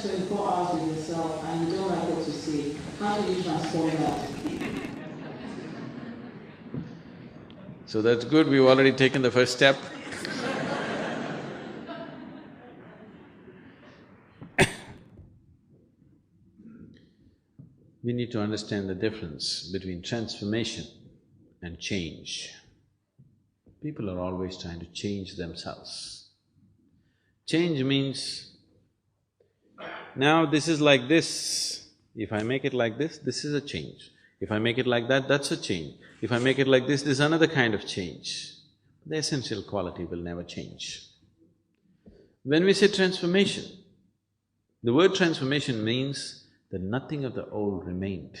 spend 24 hours with yourself and you don't like what you see, how do you transform that? So that's good, we've already taken the first step. We need to understand the difference between transformation and change. People are always trying to change themselves. Change means, now this is like this, if I make it like this is a change. If I make it like that, that's a change. If I make it like this is another kind of change. The essential quality will never change. When we say transformation, the word transformation means that nothing of the old remained.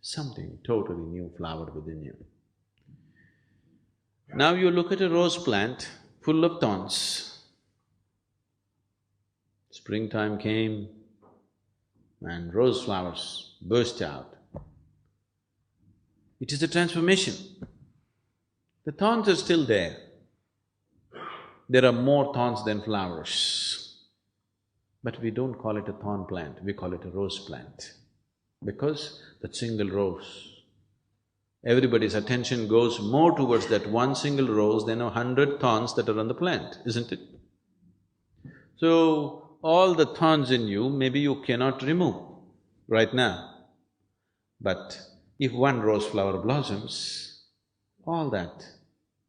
Something totally new flowered within you. Now you look at a rose plant full of thorns. Springtime came and rose flowers burst out. It is a transformation. The thorns are still there. There are more thorns than flowers. But we don't call it a thorn plant, we call it a rose plant. Because that single rose, everybody's attention goes more towards that one single rose than 100 thorns that are on the plant, isn't it? So, all the thorns in you, maybe you cannot remove right now. But if one rose flower blossoms, all that,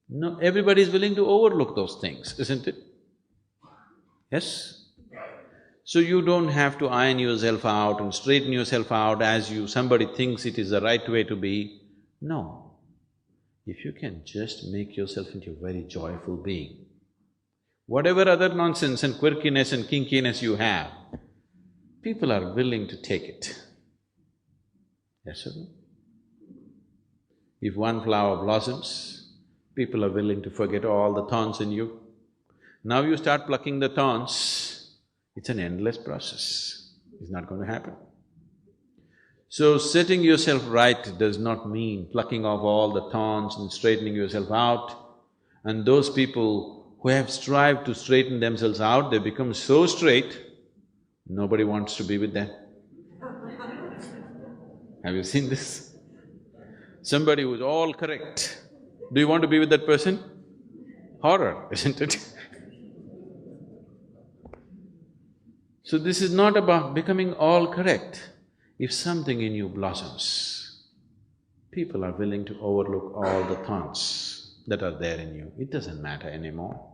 no, everybody is willing to overlook those things, isn't it? Yes? So you don't have to iron yourself out and straighten yourself out as somebody thinks it is the right way to be. No. If you can just make yourself into a very joyful being, whatever other nonsense and quirkiness and kinkiness you have, people are willing to take it. Yes or no? If one flower blossoms, people are willing to forget all the thorns in you. Now you start plucking the thorns, it's an endless process, it's not going to happen. So setting yourself right does not mean plucking off all the thorns and straightening yourself out. And those people who have strived to straighten themselves out, they become so straight, nobody wants to be with them. Have you seen this? Somebody who's all correct, do you want to be with that person? Horror, isn't it? So this is not about becoming all correct. If something in you blossoms, people are willing to overlook all the thorns that are there in you. It doesn't matter anymore.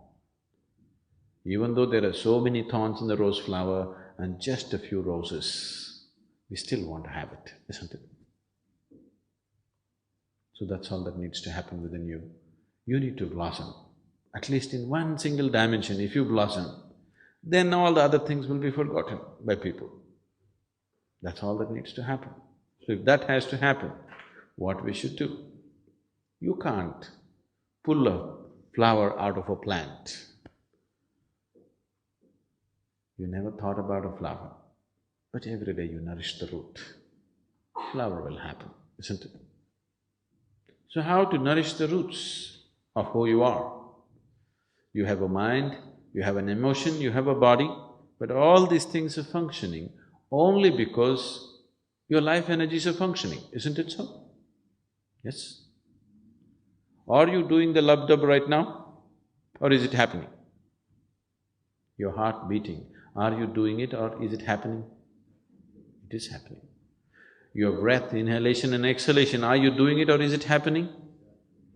Even though there are so many thorns in the rose flower and just a few roses, we still want to have it, isn't it? So that's all that needs to happen within you. You need to blossom. At least in one single dimension, if you blossom, then all the other things will be forgotten by people. That's all that needs to happen. So if that has to happen, what we should do? You can't pull a flower out of a plant. You never thought about a flower, but every day you nourish the root. Flower will happen, isn't it? So how to nourish the roots of who you are? You have a mind, you have an emotion, you have a body, but all these things are functioning only because your life energies are functioning, isn't it so? Yes? Are you doing the lub-dub right now, or is it happening? Your heart beating, are you doing it or is it happening? It is happening. Your breath, inhalation and exhalation, are you doing it or is it happening?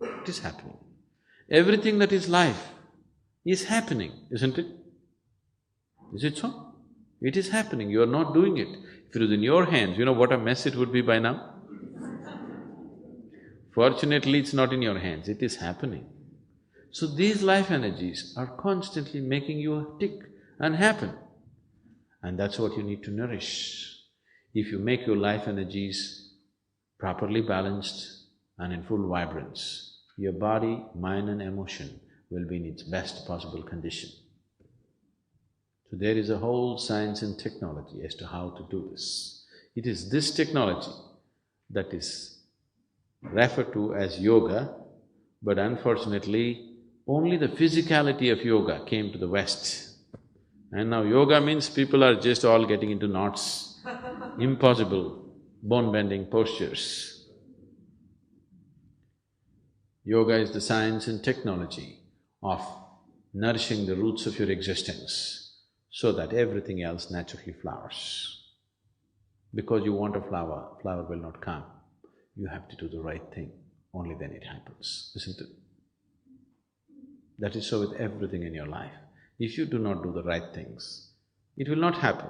It is happening. Everything that is life is happening, isn't it? Is it so? It is happening, you are not doing it. If it was in your hands, you know what a mess it would be by now? Fortunately, it's not in your hands, it is happening. So these life energies are constantly making you tick and happen. And that's what you need to nourish. If you make your life energies properly balanced and in full vibrance, your body, mind and emotion will be in its best possible condition. So there is a whole science and technology as to how to do this. It is this technology that is referred to as yoga, but unfortunately, only the physicality of yoga came to the West. And now yoga means people are just all getting into knots, impossible, bone-bending postures. Yoga is the science and technology of nourishing the roots of your existence so that everything else naturally flowers. Because you want a flower, flower will not come. You have to do the right thing, only then it happens, isn't it? That is so with everything in your life. If you do not do the right things, it will not happen.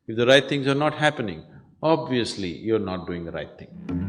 If the right things are not happening, obviously you're not doing the right thing.